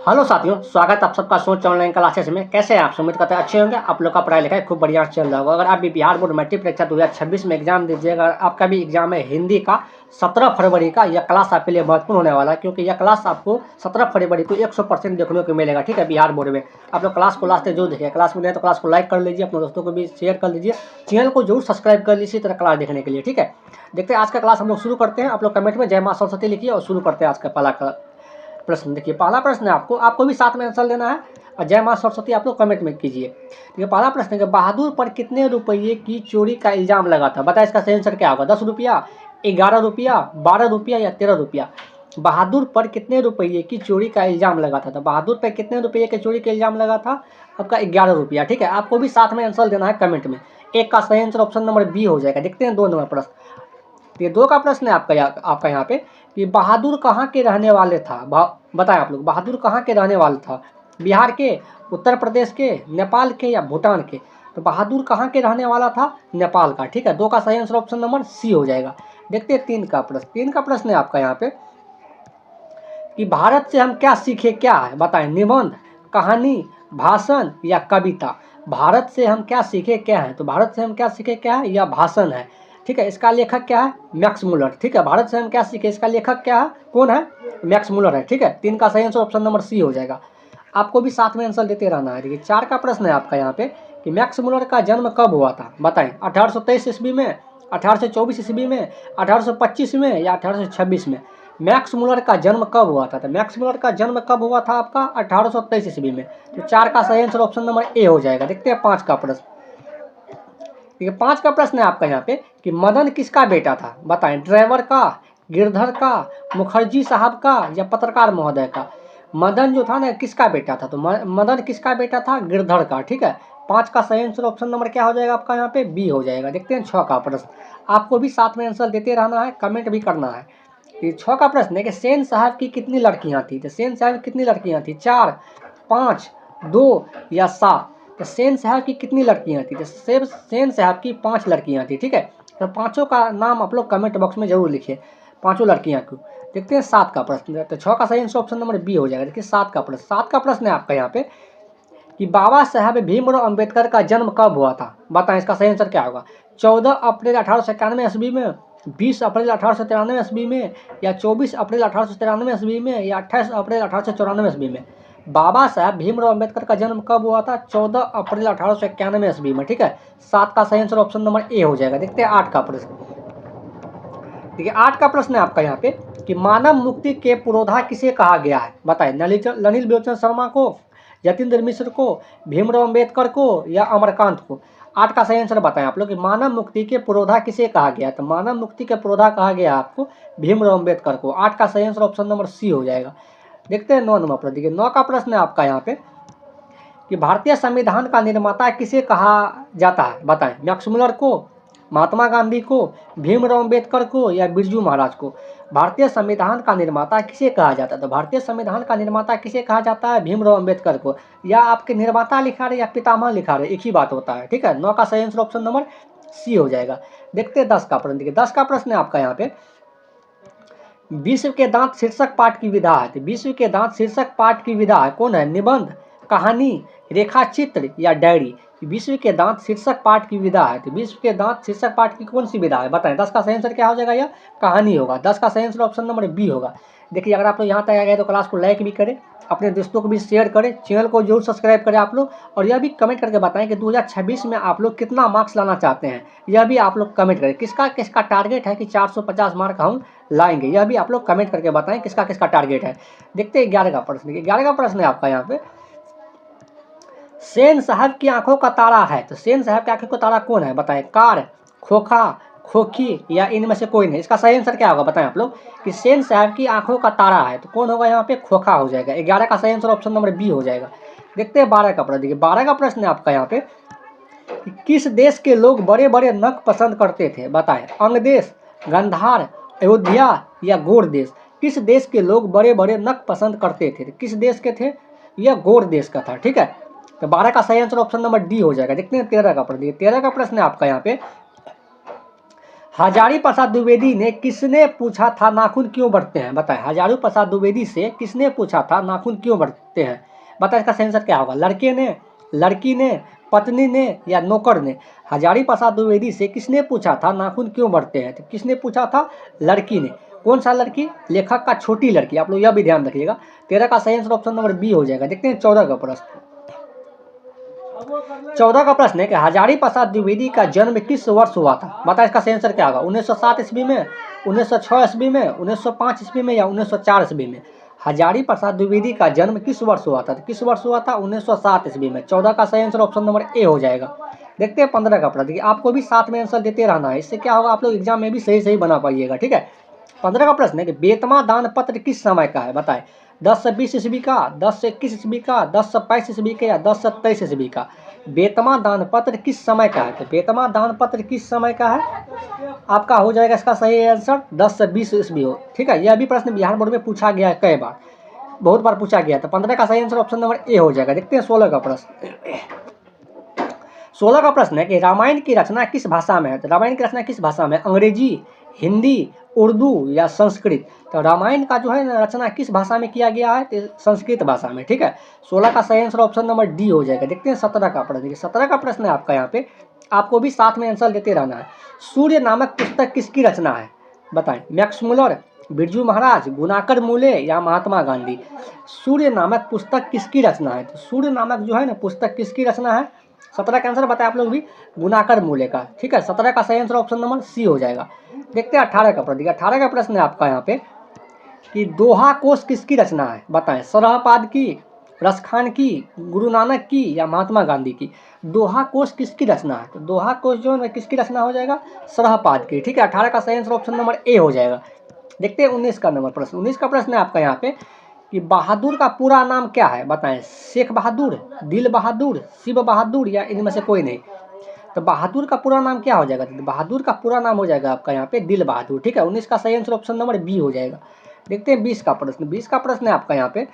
Hello साथियों, स्वागत आप सबका सोच ऑनलाइन क्लासेस में। कैसे हैं आप? उम्मीद करते हैं अच्छे होंगे। आप लोग का पढ़ाई लिखाई खूब बढ़िया चल रहा होगा। अगर आप भी बिहार बोर्ड मैट्रिक परीक्षा 2026 में एग्जाम दीजिएगा, आपका भी एग्जाम है हिंदी का 17 फरवरी का। यह क्लास आपके लिए महत्वपूर्ण होने वाला है, क्योंकि यह क्लास आपको 17 फरवरी को 100% देखने को मिलेगा। ठीक है, बिहार बोर्ड में आप लोग क्लास को लास्ट तक जरूर देखिए। क्लास में नहीं तो क्लास को लाइक कर लीजिए, अपने दोस्तों को भी शेयर कर लीजिए, चैनल को जरूर सब्सक्राइब कर लीजिए इसी तरह क्लास देखने के लिए। ठीक है, देखते हैं आज का क्लास हम लोग शुरू करते हैं। आप लोग कमेंट में जय मां सरस्वती लिखिए और शुरू करते हैं आज का पहला प्रश्न। देखिए, पहला प्रश्न है आपको भी साथ में आंसर देना है और जय मां सरस्वती आप लोग कमेंट में कीजिए। देखिए, पहला प्रश्न है, बहादुर पर कितने रुपये की चोरी का इल्जाम लगा था? बताए इसका सही आंसर क्या होगा? 10 रुपया, 11 रुपया, 12 रुपया या 13 रुपया? बहादुर पर कितने रुपये की चोरी का इल्जाम लगा था? तो बहादुर पर कितने रुपये के चोरी का इल्जाम लगा था? आपका 11 रुपया। ठीक है, आपको भी साथ में आंसर देना है कमेंट में। एक का सही आंसर ऑप्शन नंबर बी हो जाएगा। देखते हैं 2 नंबर प्रश्न। ये 2 का प्रश्न है आपका यहाँ पे कि बहादुर कहाँ के रहने वाले था? बताएं आप लोग, बहादुर कहाँ के रहने वाले था? बिहार के, उत्तर प्रदेश के, नेपाल के या भूटान के? तो बहादुर कहाँ के रहने वाला था? नेपाल का। ठीक है, 2 का सही आंसर ऑप्शन नंबर सी हो जाएगा। देखते हैं 3 का प्रश्न। 3 का प्रश्न है आपका यहाँ पे कि भारत से हम क्या सीखे, क्या है? बताएं, निबंध, कहानी, भाषण या कविता? भारत से हम क्या सीखे, क्या है? तो भारत से हम क्या सीखे, क्या है? यह भाषण है। ठीक है, इसका लेखक क्या है? Max Muller. ठीक है, भारत से हम क्या सीखे, इसका लेखक क्या है, कौन है? मैक्स मुलर है। ठीक है, 3 का सही आंसर ऑप्शन नंबर सी हो जाएगा। आपको भी साथ में आंसर देते रहना है। देखिए, 4 का प्रश्न है आपका यहाँ पे कि मैक्स मुलर का जन्म कब हुआ था? बताएं, 1823 ईस्वी में, 1824 ईस्वी में, 1825 में या 1826 में? मैक्स मुलर का जन्म कब हुआ था? तो मैक्स मुलर का जन्म कब हुआ था आपका? 1823 ईस्वी में। तो 4 का सही आंसर ऑप्शन नंबर ए हो जाएगा। देखते हैं 5 का प्रश्न। ठीक है, 5 का प्रश्न है आपका यहाँ पे कि मदन किसका बेटा था? बताएं, ड्राइवर का, गिरधर का, मुखर्जी साहब का या पत्रकार महोदय का? मदन जो था ना, किसका बेटा था? तो मदन किसका बेटा था? गिरधर का। ठीक है, 5 का सही आंसर ऑप्शन नंबर क्या हो जाएगा आपका यहाँ पे? बी हो जाएगा। देखते हैं 6 का प्रश्न। आपको भी साथ में आंसर देते रहना है, कमेंट भी करना है। ये 6 का प्रश्न है कि सेन साहब की कितनी लड़कियां थी? तो सेन साहब की कितनी लड़कियां थी? 4, 5, 2 या 7? तो सेन साहब की कितनी लड़कियां थी? तो सेन साहब की 5 लड़कियां थी। ठीक है, तो पांचों का नाम आप लोग कमेंट बॉक्स में जरूर लिखिए, पांचों लड़कियां को। देखते हैं 7 का प्रश्न। तो 6 का सही आंसर ऑप्शन नंबर बी हो जाएगा। देखिए 7 का प्रश्न। 7 का प्रश्न है आपका यहाँ पे कि बाबा साहब भीमराव अंबेडकर का जन्म कब हुआ था? बताएं, इसका सही आंसर क्या होगा? 14 अप्रैल 1891 ईस्वी में, 20 अप्रैल 1893 ईस्वी में या 24 अप्रैल 1893 ईस्वी में या 28 अप्रैल 1894 ईस्वी में? बाबा साहब भीमराव अंबेडकर का जन्म कब हुआ था? 14 अप्रैल 1891 ईस्वी में। ठीक है, 7 का सही आंसर ऑप्शन नंबर ए हो जाएगा। देखते हैं 8 का प्रश्न। देखिए 8 का प्रश्न है आपका यहाँ पे कि मानव मुक्ति के पुरोधा किसे कहा गया है? बताएं, नलिनी लोचन शर्मा को, यतीन्द्र मिश्र को, भीमराव अंबेडकर को या अमरकांत को? 8 का सही आंसर बताएं आप लोग कि मानव मुक्ति के पुरोधा किसे कहा गया? तो मानव मुक्ति के पुरोधा कहा गया आपको भीमराव अंबेडकर को। 8 का सही आंसर ऑप्शन नंबर सी हो जाएगा। देखते हैं 9 नंबर पर। देखिए 9 का प्रश्न है आपका यहाँ पे कि भारतीय संविधान का निर्माता किसे कहा जाता है? बताएं, मैक्स मुलर को, महात्मा गांधी को, भीमराव अंबेडकर को या बिरजू महाराज को? भारतीय संविधान का निर्माता किसे कहा जाता है? तो भारतीय संविधान का निर्माता किसे कहा जाता है? भीमराव अंबेडकर को। या आपके निर्माता लिखा रहे या पितामह लिखा रहे, एक ही बात होता है। ठीक है, 9 का सही आंसर ऑप्शन नंबर सी हो जाएगा। देखते हैं 10 का प्रश्न। देखिए 10 का प्रश्न है आपका यहाँ पे विश्व के दांत शीर्षक पाठ की विधा है। तो विश्व के दांत शीर्षक पाठ की विधा है, कौन है? निबंध, कहानी, रेखा चित्र या डायरी? विश्व के दांत शीर्षक पाठ की विधा है। तो विश्व के दांत शीर्षक पाठ की कौन सी विधा है? बताएं, 10 का सही आंसर क्या हो जाएगा? यह कहानी होगा। 10 का सही आंसर ऑप्शन नंबर बी होगा। देखिए, अगर आप लोग यहाँ तक आ गए तो क्लास को लाइक भी करें, अपने दोस्तों को भी शेयर करें, चैनल को जरूर सब्सक्राइब करें आप लोग, और यह भी कमेंट करके बताएं कि 2026 में आप लोग कितना मार्क्स लाना चाहते हैं। यह भी आप लोग कमेंट करें। किसका किसका टारगेट है कि 450 मार्क हम लाएंगे, यह भी आप लोग कमेंट करके बताएं किसका किसका टारगेट है। देखते हैं 11 का प्रश्न। 11 का प्रश्न है आपका यहाँ पे सेन साहब की आंखों का तारा है। तो सेन साहब की आंखों का तारा कौन है? बताएं, कार, खोखा, खोखी या इनमें से कोई नहीं? इसका सही आंसर क्या होगा? बताएं आप लोग कि सेन साहब की आंखों का तारा है तो कौन होगा यहाँ पे? खोखा हो जाएगा। 11 का सही आंसर ऑप्शन नंबर बी हो जाएगा। देखते हैं 12 का प्रश्न। देखिए 12 का प्रश्न है आपका यहाँ पे कि किस देश के लोग बड़े बड़े नख पसंद करते थे? बताएं, अंग देश, गंधार, अयोध्या या गोर देश? किस देश के लोग बड़े बड़े नख पसंद करते थे? किस देश के थे? यह गोर देश का था। ठीक है, तो 12 का सही आंसर ऑप्शन नंबर डी हो जाएगा। देखते हैं 13 का प्रश्न। 13 का प्रश्न है आपका यहाँ पे हजारी प्रसाद द्विवेदी ने किसने पूछा था नाखून क्यों बढ़ते हैं? बताएं, हजारी प्रसाद द्विवेदी से किसने पूछा था नाखून क्यों बढ़ते हैं? बताएं, इसका सही आंसर क्या होगा? लड़के ने, लड़की ने, पत्नी ने या नौकर ने? हजारी प्रसाद द्विवेदी से किसने पूछा था नाखून क्यों बढ़ते हैं? तो किसने पूछा था? लड़की ने। कौन सा लड़की? लेखक का छोटी लड़की। आप लोग यह भी ध्यान रखिएगा। 13 का सही आंसर ऑप्शन नंबर बी हो जाएगा। देखते हैं 14 का प्रश्न। 14 का प्रश्न है कि हजारी प्रसाद द्विवेदी का जन्म किस वर्ष हुआ था? बताएं, इसका सही आंसर क्या होगा? 1907 ईस्वी में, 1906 ईस्वी में, 1905 ईस्वी में या 1904 ईस्वी में? हजारी प्रसाद द्विवेदी का जन्म किस वर्ष हुआ था? तो किस वर्ष हुआ था? 1907 ईस्वी में। 14 का सही आंसर ऑप्शन नंबर ए हो जाएगा। देखते हैं 15 का प्रश्न। आपको भी साथ में आंसर देते रहना है, इससे क्या होगा, आप लोग एग्जाम में भी सही सही बना पाइएगा। ठीक है। 15 का प्रश्न है कि बेतमा दान पत्र किस समय का है? बताएं, 10 से 20 ईस्वी का, 10 से 21 ईस्वी का, 10 से 22 ईस्वी का या 10 से 23 ईस्वी का? बेतमा दान पत्र किस समय का है? तो बेतमा दान पत्र किस समय का है? आपका हो जाएगा इसका सही आंसर 10 से 20 ईस्वी हो। ठीक है। यह भी प्रश्न बिहार बोर्ड में पूछा गया है, कई बार, बहुत बार पूछा गया। तो 15 का सही आंसर ऑप्शन नंबर ए हो जाएगा। देखते हैं 16 का प्रश्न। 16 का प्रश्न है कि रामायण की रचना किस भाषा में है? तो रामायण की रचना किस भाषा में? अंग्रेजी, हिंदी, उर्दू या संस्कृत? तो रामायण का जो है ना रचना किस भाषा में किया गया है? तो संस्कृत भाषा में। ठीक है। 16 का सही आंसर ऑप्शन नंबर डी हो जाएगा। देखते हैं 17 का प्रश्न। 17 का प्रश्न है आपका, यहाँ पे आपको भी साथ में आंसर देते रहना है। सूर्य नामक पुस्तक किसकी रचना है? बताएं, मैक्स मुलर, बिरजू महाराज, गुनाकर मूले या महात्मा गांधी? सूर्य नामक पुस्तक किसकी रचना है? तो सूर्य नामक जो है ना पुस्तक किसकी रचना है? 17 का आंसर बताए आप लोग भी, गुनाकर मूले का। ठीक है। 17 का सही आंसर ऑप्शन नंबर सी हो जाएगा। देखते हैं 18 का प्रश्न। 18 का प्रश्न है आपका यहाँ पे कि दोहा कोश किसकी रचना है? बताएं, सरहपाद की, रसखान की, गुरु नानक की या महात्मा गांधी की? दोहा कोश किसकी रचना है? तो दोहा कोश जो है किसकी रचना हो जाएगा? सरहपाद की। ठीक है। 18 का सही आंसर ऑप्शन नंबर ए हो जाएगा। देखते हैं 19 का नंबर प्रश्न। 19 का प्रश्न है आपका यहाँ पे कि बहादुर का पूरा नाम क्या है? बताएं, शेख बहादुर, दिल बहादुर, शिव बहादुर या इनमें से कोई नहीं? तो बहादुर का पूरा नाम क्या हो जाएगा? तो बहादुर का पूरा नाम हो जाएगा आपका यहाँ पे दिल बहादुर। ठीक है। 19 का सही आंसर ऑप्शन नंबर बी हो जाएगा। देखते हैं 20 का प्रश्न। 20 का प्रश्न है आपका यहाँ पे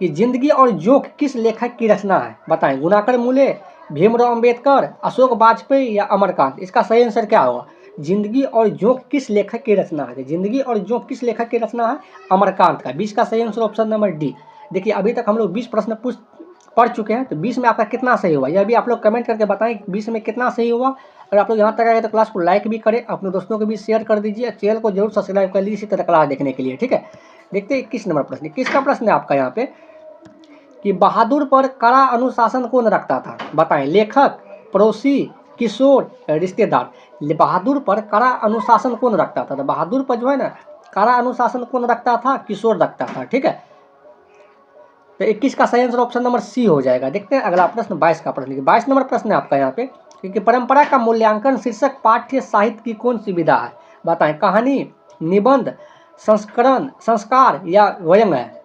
कि जिंदगी और जोंक किस लेखक की रचना है? बताएं, गुनाकर मूले, भीमराव अंबेडकर, अशोक वाजपेयी या अमरकांत? इसका सही आंसर क्या होगा? जिंदगी और जोंक किस लेखक की रचना है? जिंदगी और जोंक किस लेखक की रचना है? अमरकांत का। 20 का सही आंसर ऑप्शन नंबर डी। देखिए अभी तक हम लोग 20 प्रश्न पढ़ चुके हैं, तो 20 में आपका कितना सही हुआ यह भी आप लोग कमेंट करके बताएं, 20 में कितना सही हुआ। अगर आप लोग यहाँ तक आए तो क्लास को लाइक भी करें, अपने दोस्तों को भी शेयर कर दीजिए, चैनल को जरूर सब्सक्राइब कर लीजिए इसी तरह क्लास देखने के लिए। ठीक है। देखते हैं 21 नंबर प्रश्न। 21 का प्रश्न है आपका यहाँ पे कि बहादुर पर कड़ा अनुशासन कौन रखता था? बताएं, लेखक, पड़ोसी, किशोर, रिश्तेदार? बहादुर पर कड़ा अनुशासन कौन रखता था? तो बहादुर पर जो है ना कड़ा अनुशासन कौन रखता था? किशोर रखता था। ठीक है। तो 21 का सही आंसर ऑप्शन नंबर सी हो जाएगा। देखते हैं अगला प्रश्न 22 का प्रश्न। 22 नंबर प्रश्न है आपका यहाँ पे क्योंकि परंपरा का मूल्यांकन शीर्षक पाठ्य साहित्य की कौन सी विधा है? बताएं, कहानी, निबंध, संस्करण, संस्कार या व्यंग्य है?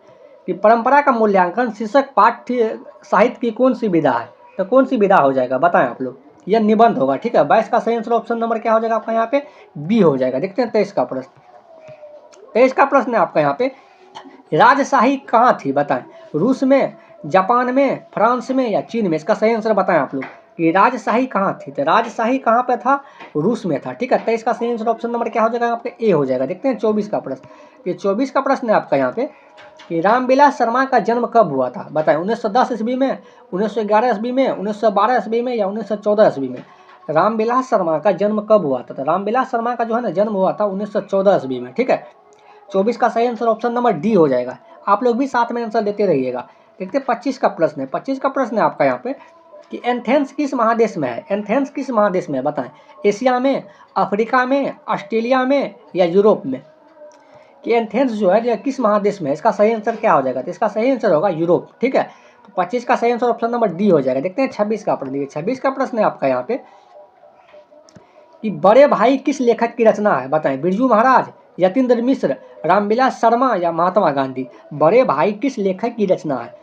कि परंपरा का मूल्यांकन शीर्षक पाठ्य साहित्य की कौन सी विधा है? तो कौन सी विधा हो जाएगा बताएं आप लोग? यह निबंध होगा। ठीक है। 22 का सही आंसर ऑप्शन नंबर क्या हो जाएगा आपका यहाँ पे? बी हो जाएगा। देखते हैं 23 का प्रश्न। 23 का प्रश्न है आपका यहाँ पे राजशाही कहाँ थी? बताएं, रूस में, जापान में, फ्रांस में या चीन में? इसका सही आंसर बताएं आप लोग कि राजशाही कहाँ थी? तो राजशाही कहाँ पे था? रूस में था। ठीक है। 23 का सही आंसर ऑप्शन नंबर क्या हो जाएगा आपका? ए हो जाएगा। देखते हैं 24 का प्रश्न। ये 24 का प्रश्न है आपका यहाँ पे कि रामविलास शर्मा का जन्म कब हुआ था? बताएं, 1910 ईस्वी में, 1911 ईस्वी में, 1912 ईस्वी में या 1914 ईस्वी में? रामविलास शर्मा का जन्म कब हुआ था? तो रामविलास शर्मा का जो है ना जन्म हुआ था 1914 ईस्वी में। ठीक है। 24 का सही आंसर ऑप्शन नंबर डी हो जाएगा। आप लोग भी साथ में आंसर देते रहिएगा। देखते हैं 25 का प्रश्न है। 25 का प्रश्न है आपका यहाँ पे कि एथेंस किस महादेश में है? एथेंस किस महादेश में है? बताएं, एशिया में, अफ्रीका में, ऑस्ट्रेलिया में या यूरोप में? कि एथेंस जो है यह किस महादेश में है? इसका सही आंसर क्या हो जाएगा? तो इसका सही आंसर होगा यूरोप। ठीक है। तो 25 का सही आंसर ऑप्शन नंबर डी हो जाएगा। देखते हैं 26 का प्रश्न। 26 का प्रश्न है आपका यहाँ पे कि बड़े भाई किस लेखक की रचना है? बताएं, बिरजू महाराज, यतीन्द्र मिश्र, रामविलास शर्मा या महात्मा गांधी? बड़े भाई किस लेखक की रचना है?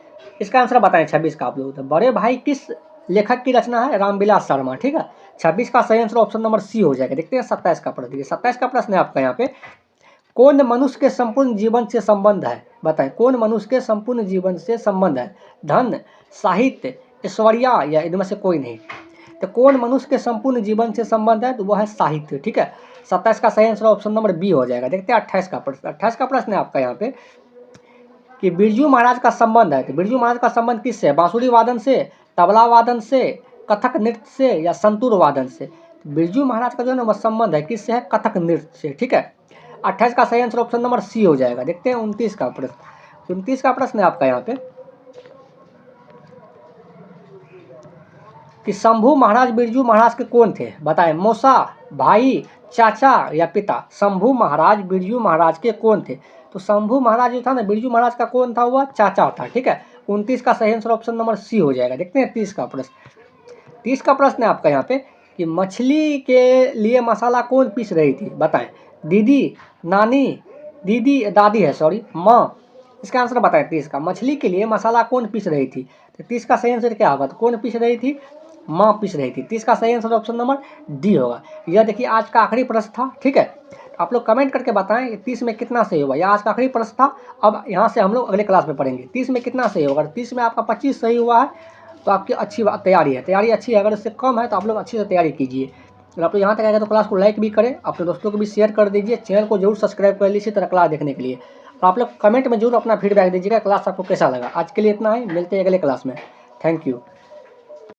इसका आंसर बताएं 26 का आप लोग। तो बड़े भाई किस लेखक की रचना है? रामविलास शर्मा। ठीक है। 26 का सही आंसर ऑप्शन नंबर सी हो जाएगा। देखते हैं 27 का प्रश्न। 27 का प्रश्न है आपका यहाँ पे कौन मनुष्य के संपूर्ण जीवन से संबंध है? बताएं, कौन मनुष्य के संपूर्ण जीवन से संबंध है? धन, साहित्य, ऐश्वर्या या इनमें से कोई नहीं? तो कौन मनुष्य के संपूर्ण जीवन से संबंध है, तो वह है साहित्य। ठीक है, 27 का सही आंसर ऑप्शन नंबर बी हो जाएगा। देखते हैं 28 का प्रश्न। 28 का प्रश्न है आपका यहाँ पे कि बिरजू महाराज का संबंध है, तो बिरजू महाराज का संबंध किससे है, बांसुरी वादन से, तबला वादन से, कथक नृत्य से या संतूर वादन से। बिरजू महाराज का जो है ना वह संबंध है किससे है, कथक नृत्य से। ठीक है, 28 का सही आंसर ऑप्शन नंबर सी हो जाएगा। देखते हैं 29 का प्रश्न। 29 का प्रश्न है आपका यहाँ पे कि शंभू महाराज बिरजू महाराज के कौन थे, बताएं। मौसा, भाई, चाचा या पिता। शंभू महाराज बिरजू महाराज के कौन थे, तो शंभू महाराज जो था ना बिरजू महाराज का कौन था, वह चाचा था। ठीक है, 29 का सही आंसर ऑप्शन नंबर सी हो जाएगा। देखते हैं 30 का प्रश्न। 30 का प्रश्न है आपका यहाँ पे कि मछली के लिए मसाला कौन पीस रही थी, बताएं। दीदी, नानी, दीदी दादी है सॉरी, माँ। इसका आंसर बताएं 30 का। मछली के लिए मसाला कौन पीस रही थी, तो 30 का सही आंसर क्या होगा, तो कौन पीस रही थी, माँ पीस रही थी। 30 का सही आंसर ऑप्शन नंबर डी होगा। यह देखिए आज का आखिरी प्रश्न था। ठीक है, आप लोग कमेंट करके बताएं 30 में कितना सही होगा। यह आज का आखिरी प्रश्न था। अब यहाँ से हम लोग अगले क्लास में पढ़ेंगे 30 में कितना सही होगा। 30 में आपका 25 सही हुआ है तो आपकी अच्छी तैयारी है, तैयारी अच्छी है। अगर इससे कम है तो आप लोग अच्छी से तैयारी कीजिए। अगर आप लोग यहाँ तक आएगा तो क्लास को लाइक भी करें, अपने दोस्तों को भी शेयर कर दीजिए, चैनल को जरूर सब्सक्राइब कर लीजिए इसी तरह क्लास देखने के लिए। और आप लोग कमेंट में जरूर अपना फीडबैक दीजिएगा क्लास आपको कैसा लगा। आज के लिए इतना ही, मिलते हैं अगले क्लास में। Thank you.